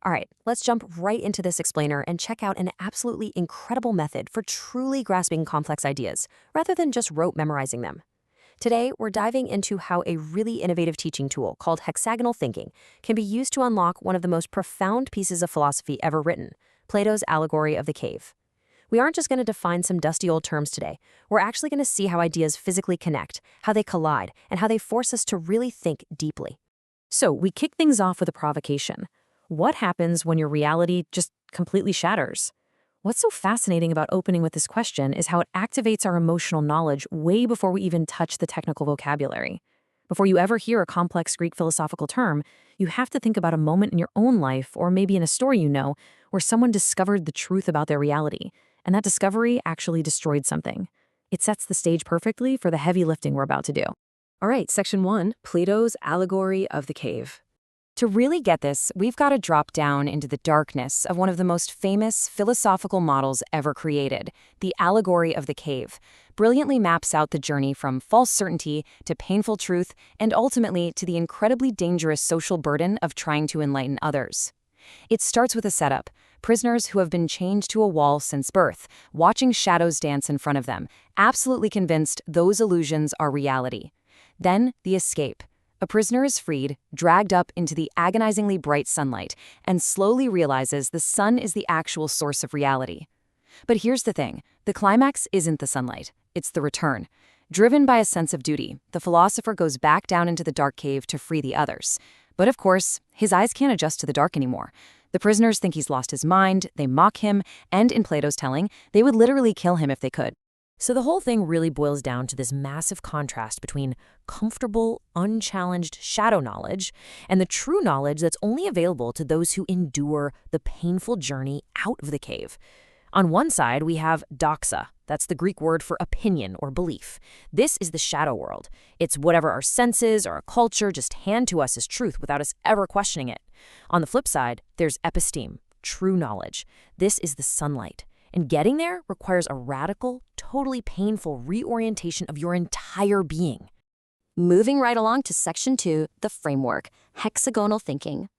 All right, let's jump right into this explainer and check out an absolutely incredible method for truly grasping complex ideas, rather than just rote memorizing them. Today, we're diving into how a really innovative teaching tool called hexagonal thinking can be used to unlock one of the most profound pieces of philosophy ever written, Plato's Allegory of the Cave. We aren't just going to define some dusty old terms today. We're actually going to see how ideas physically connect, how they collide, and how they force us to really think deeply. So, we kick things off with a provocation. What happens when your reality just completely shatters? What's so fascinating about opening with this question is how it activates our emotional knowledge way before we even touch the technical vocabulary. Before you ever hear a complex Greek philosophical term, you have to think about a moment in your own life, or maybe in a story you know, where someone discovered the truth about their reality, and that discovery actually destroyed something. It sets the stage perfectly for the heavy lifting we're about to do. All right, Section 1, Plato's Allegory of the Cave. To really get this, we've got to drop down into the darkness of one of the most famous philosophical models ever created. The Allegory of the Cave brilliantly maps out the journey from false certainty to painful truth and ultimately to the incredibly dangerous social burden of trying to enlighten others. It starts with a setup: prisoners who have been chained to a wall since birth, watching shadows dance in front of them, absolutely convinced those illusions are reality. Then the escape. A prisoner is freed, dragged up into the agonizingly bright sunlight, and slowly realizes the sun is the actual source of reality. But here's the thing: the climax isn't the sunlight, it's the return. Driven by a sense of duty, the philosopher goes back down into the dark cave to free the others. But of course, his eyes can't adjust to the dark anymore. The prisoners think he's lost his mind, they mock him, and in Plato's telling, they would literally kill him if they could. So the whole thing really boils down to this massive contrast between comfortable, unchallenged shadow knowledge and the true knowledge that's only available to those who endure the painful journey out of the cave. On one side, we have doxa. That's the Greek word for opinion or belief. This is the shadow world. It's whatever our senses or our culture just hand to us as truth without us ever questioning it. On the flip side, there's episteme, true knowledge. This is the sunlight. And getting there requires a radical, totally painful reorientation of your entire being. Moving right along to Section 2, the framework, hexagonal thinking.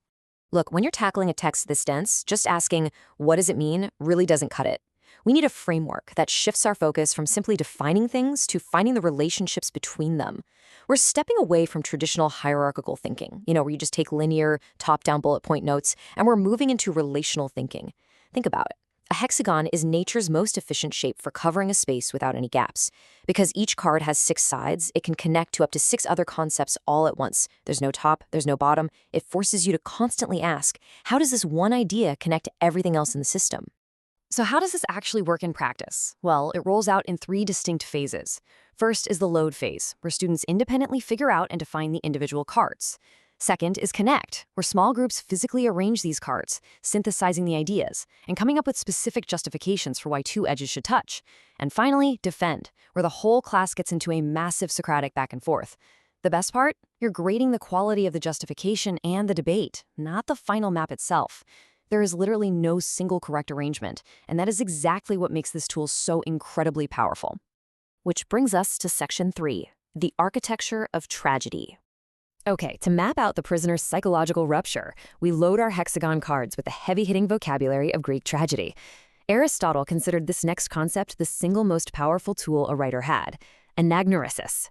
Look, when you're tackling a text this dense, just asking, what does it mean, really doesn't cut it. We need a framework that shifts our focus from simply defining things to finding the relationships between them. We're stepping away from traditional hierarchical thinking, where you just take linear, top-down bullet point notes, and we're moving into relational thinking. Think about it. A hexagon is nature's most efficient shape for covering a space without any gaps. Because each card has 6 sides, it can connect to up to 6 other concepts all at once. There's no top, there's no bottom. It forces you to constantly ask, how does this one idea connect to everything else in the system? So how does this actually work in practice? Well, it rolls out in 3 distinct phases. First is the load phase, where students independently figure out and define the individual cards. Second is connect, where small groups physically arrange these cards, synthesizing the ideas, and coming up with specific justifications for why 2 edges should touch. And finally, defend, where the whole class gets into a massive Socratic back and forth. The best part? You're grading the quality of the justification and the debate, not the final map itself. There is literally no single correct arrangement, and that is exactly what makes this tool so incredibly powerful. Which brings us to Section 3, the architecture of tragedy. Okay, to map out the prisoner's psychological rupture, we load our hexagon cards with the heavy-hitting vocabulary of Greek tragedy. Aristotle considered this next concept the single most powerful tool a writer had, anagnorisis.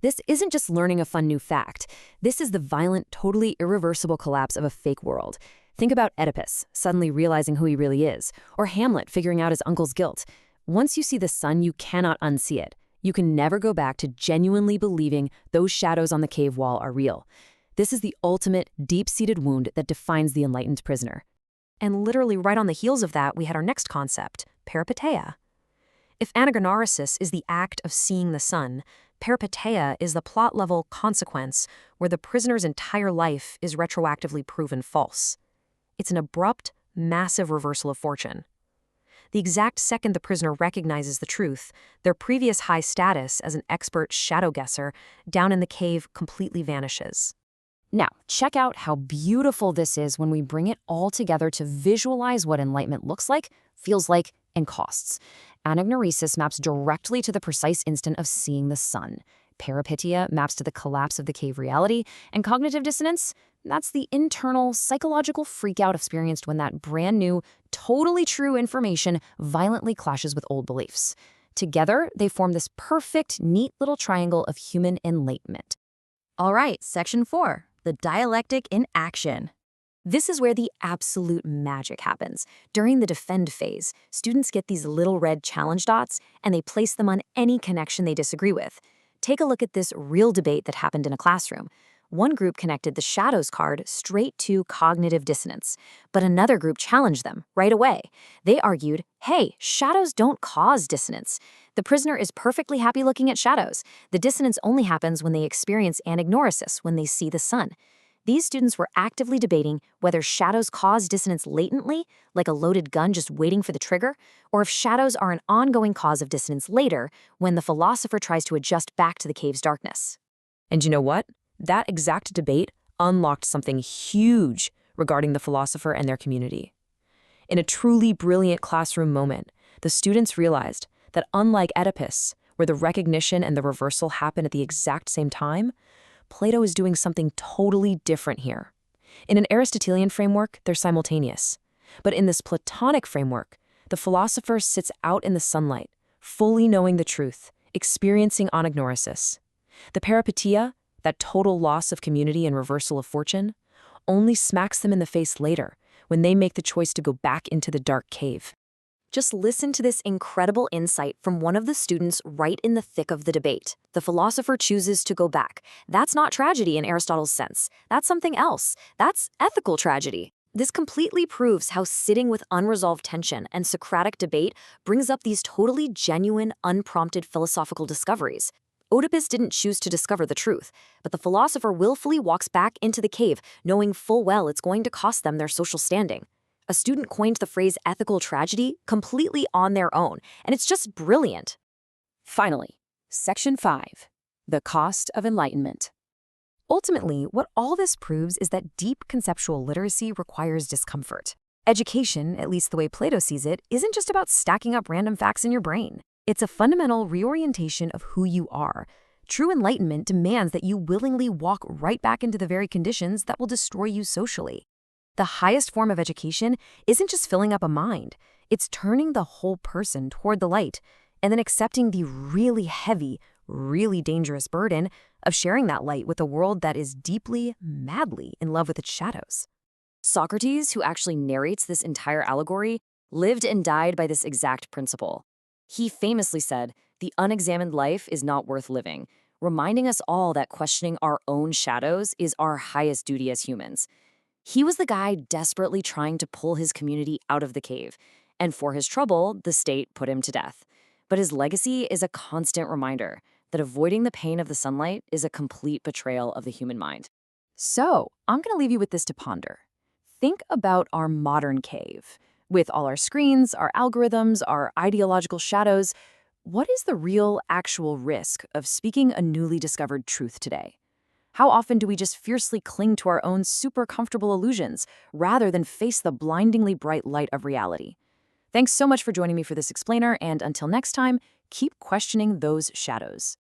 This isn't just learning a fun new fact. This is the violent, totally irreversible collapse of a fake world. Think about Oedipus suddenly realizing who he really is, or Hamlet figuring out his uncle's guilt. Once you see the sun, you cannot unsee it. You can never go back to genuinely believing those shadows on the cave wall are real. This is the ultimate, deep-seated wound that defines the enlightened prisoner. And literally right on the heels of that, we had our next concept, peripeteia. If anagnorisis is the act of seeing the sun, peripeteia is the plot-level consequence where the prisoner's entire life is retroactively proven false. It's an abrupt, massive reversal of fortune. The exact second the prisoner recognizes the truth, their previous high status as an expert shadow guesser down in the cave completely vanishes. Now, check out how beautiful this is when we bring it all together to visualize what enlightenment looks like, feels like, and costs. Anagnorisis maps directly to the precise instant of seeing the sun. Peripeteia maps to the collapse of the cave reality, and cognitive dissonance That's the internal psychological freakout experienced when that brand new, totally true information violently clashes with old beliefs. Together, they form this perfect, neat little triangle of human enlightenment. All right, section 4, the dialectic in action. This is where the absolute magic happens. During the defend phase, students get these little red challenge dots and they place them on any connection they disagree with. Take a look at this real debate that happened in a classroom. One group connected the shadows card straight to cognitive dissonance, but another group challenged them right away. They argued, hey, shadows don't cause dissonance. The prisoner is perfectly happy looking at shadows. The dissonance only happens when they experience anagnorisis, when they see the sun. These students were actively debating whether shadows cause dissonance latently, like a loaded gun just waiting for the trigger, or if shadows are an ongoing cause of dissonance later, when the philosopher tries to adjust back to the cave's darkness. And you know what? That exact debate unlocked something huge regarding the philosopher and their community. In a truly brilliant classroom moment, the students realized that unlike Oedipus, where the recognition and the reversal happen at the exact same time, Plato is doing something totally different here. In an Aristotelian framework, they're simultaneous. But in this Platonic framework, the philosopher sits out in the sunlight, fully knowing the truth, experiencing anagnorisis. The peripeteia, that total loss of community and reversal of fortune, only smacks them in the face later, when they make the choice to go back into the dark cave. Just listen to this incredible insight from one of the students right in the thick of the debate. The philosopher chooses to go back. That's not tragedy in Aristotle's sense. That's something else. That's ethical tragedy. This completely proves how sitting with unresolved tension and Socratic debate brings up these totally genuine, unprompted philosophical discoveries. Oedipus didn't choose to discover the truth, but the philosopher willfully walks back into the cave, knowing full well it's going to cost them their social standing. A student coined the phrase ethical tragedy completely on their own, and it's just brilliant. Finally, Section 5, the cost of enlightenment. Ultimately, what all this proves is that deep conceptual literacy requires discomfort. Education, at least the way Plato sees it, isn't just about stacking up random facts in your brain. It's a fundamental reorientation of who you are. True enlightenment demands that you willingly walk right back into the very conditions that will destroy you socially. The highest form of education isn't just filling up a mind, it's turning the whole person toward the light and then accepting the really heavy, really dangerous burden of sharing that light with a world that is deeply, madly in love with its shadows. Socrates, who actually narrates this entire allegory, lived and died by this exact principle. He famously said, "The unexamined life is not worth living," reminding us all that questioning our own shadows is our highest duty as humans. He was the guy desperately trying to pull his community out of the cave, and for his trouble, the state put him to death. But his legacy is a constant reminder that avoiding the pain of the sunlight is a complete betrayal of the human mind. So, I'm going to leave you with this to ponder. Think about our modern cave. With all our screens, our algorithms, our ideological shadows, what is the real, actual risk of speaking a newly discovered truth today? How often do we just fiercely cling to our own super comfortable illusions rather than face the blindingly bright light of reality? Thanks so much for joining me for this explainer, and until next time, keep questioning those shadows.